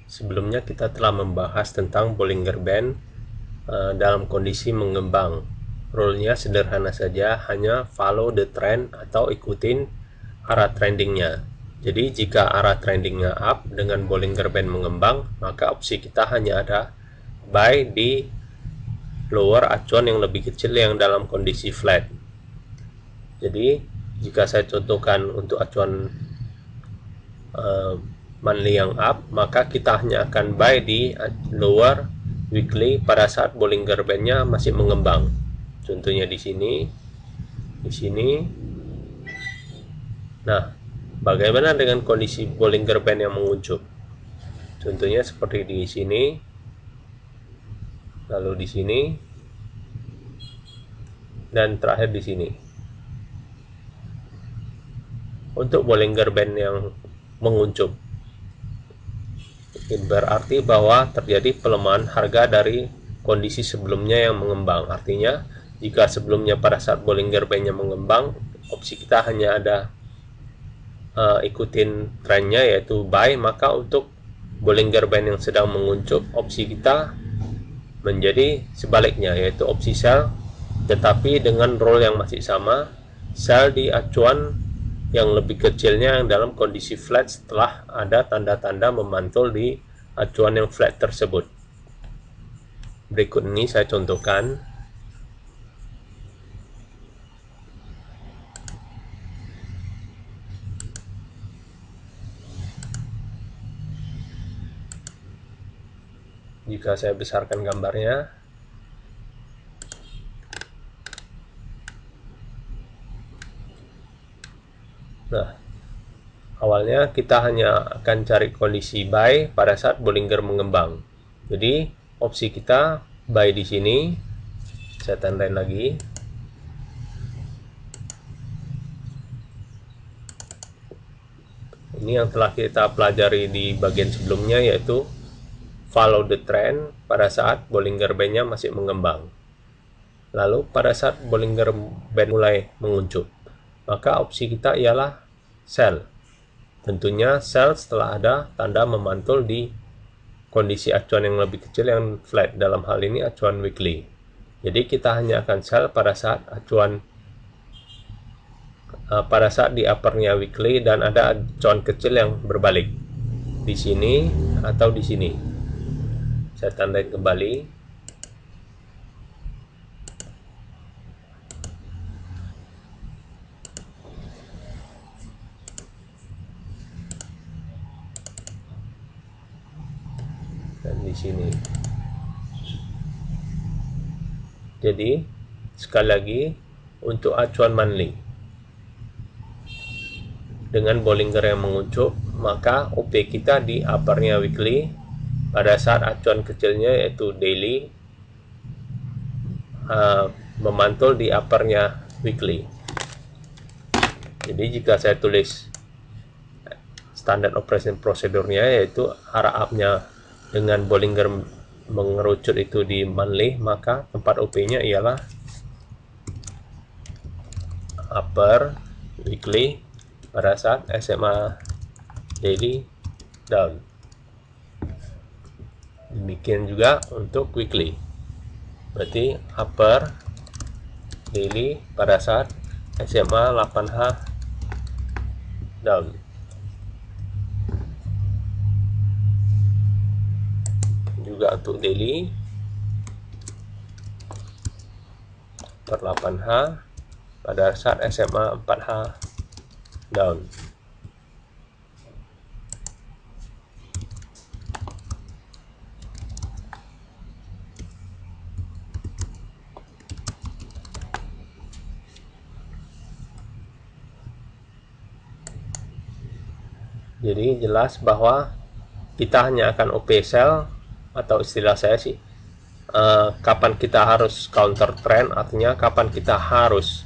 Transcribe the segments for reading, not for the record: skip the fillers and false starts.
Sebelumnya kita telah membahas tentang Bollinger Band dalam kondisi mengembang. Rule-nya sederhana saja, hanya follow the trend atau ikutin arah trendingnya. Jadi jika arah trendingnya up dengan Bollinger Band mengembang, maka opsi kita hanya ada buy di lower acuan yang lebih kecil yang dalam kondisi flat. Jadi jika saya contohkan untuk acuan monthly yang up, maka kita hanya akan buy di lower weekly pada saat Bollinger Band-nya masih mengembang. Contohnya di sini, di sini. Nah, bagaimana dengan kondisi Bollinger Band yang menguncup? Contohnya seperti di sini, lalu di sini, dan terakhir di sini. Untuk Bollinger Band yang menguncup, berarti bahwa terjadi pelemahan harga dari kondisi sebelumnya yang mengembang. Artinya, jika sebelumnya pada saat Bollinger Band-nya mengembang, opsi kita hanya ada ikutin trennya yaitu buy, maka untuk Bollinger Band yang sedang menguncup, opsi kita menjadi sebaliknya yaitu opsi sell, tetapi dengan role yang masih sama, sell di acuan yang lebih kecilnya yang dalam kondisi flat setelah ada tanda-tanda memantul di acuan yang flat tersebut. Berikut ini saya contohkan. Jika saya besarkan gambarnya, nah, awalnya kita hanya akan cari kondisi buy pada saat Bollinger mengembang. Jadi opsi kita buy di sini. Saya tandain lagi. Ini yang telah kita pelajari di bagian sebelumnya, yaitu follow the trend pada saat Bollinger Band-nya masih mengembang. Lalu pada saat Bollinger Band mulai menguncup, maka opsi kita ialah sell. Tentunya sell setelah ada tanda memantul di kondisi acuan yang lebih kecil yang flat, dalam hal ini acuan weekly. Jadi kita hanya akan sell pada saat acuan pada saat di uppernya weekly dan ada acuan kecil yang berbalik di sini atau di sini. Saya tandain kembali. Dan di sini. Jadi sekali lagi untuk acuan monthly dengan Bollinger yang menguncup, maka OP kita di uppernya weekly pada saat acuan kecilnya yaitu daily memantul di uppernya weekly. Jadi jika saya tulis standard operation procedure-nya yaitu arah up-nya dengan Bollinger mengerucut itu di monthly, maka tempat OP-nya ialah upper weekly pada saat SMA daily down. Demikian juga untuk weekly, berarti upper daily pada saat SMA 8H down. Juga untuk daily per 8H pada saat SMA 4H down. Jadi jelas bahwa kita hanya akan OP sell, atau istilah saya sih, kapan kita harus counter trend, artinya kapan kita harus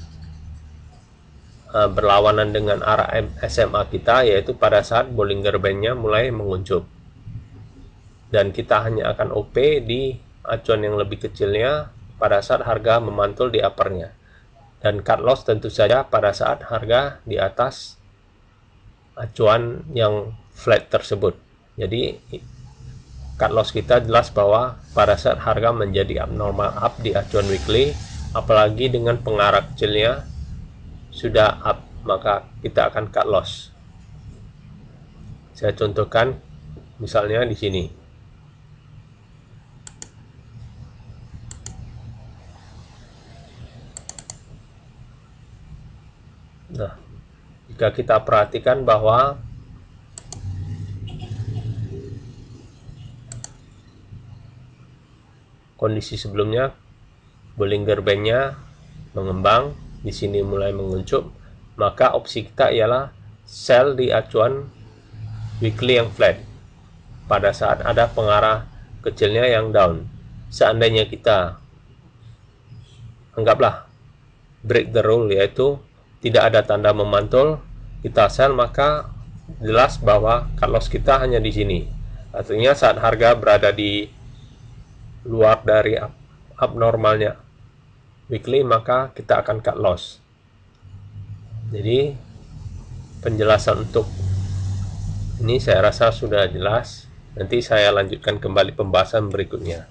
berlawanan dengan arah SMA kita, yaitu pada saat Bollinger Band-nya mulai menguncup. Dan kita hanya akan OP di acuan yang lebih kecilnya pada saat harga memantul di uppernya. Dan cut loss tentu saja pada saat harga di atas acuan yang flat tersebut. Jadi cut loss kita jelas bahwa pada saat harga menjadi abnormal up di acuan weekly, apalagi dengan pengarah kecilnya sudah up, maka kita akan cut loss. Saya contohkan misalnya di sini. Nah, jika kita perhatikan bahwa kondisi sebelumnya Bollinger Band-nya mengembang, di sini mulai menguncup, maka opsi kita ialah sell di acuan weekly yang flat pada saat ada pengarah kecilnya yang down. Seandainya kita anggaplah break the rule, yaitu tidak ada tanda memantul, kita sell, maka jelas bahwa cut loss kita hanya di sini. Artinya saat harga berada di luar dari abnormalnya weekly, maka kita akan cut loss. Jadi penjelasan untuk ini saya rasa sudah jelas. Nanti saya lanjutkan kembali pembahasan berikutnya.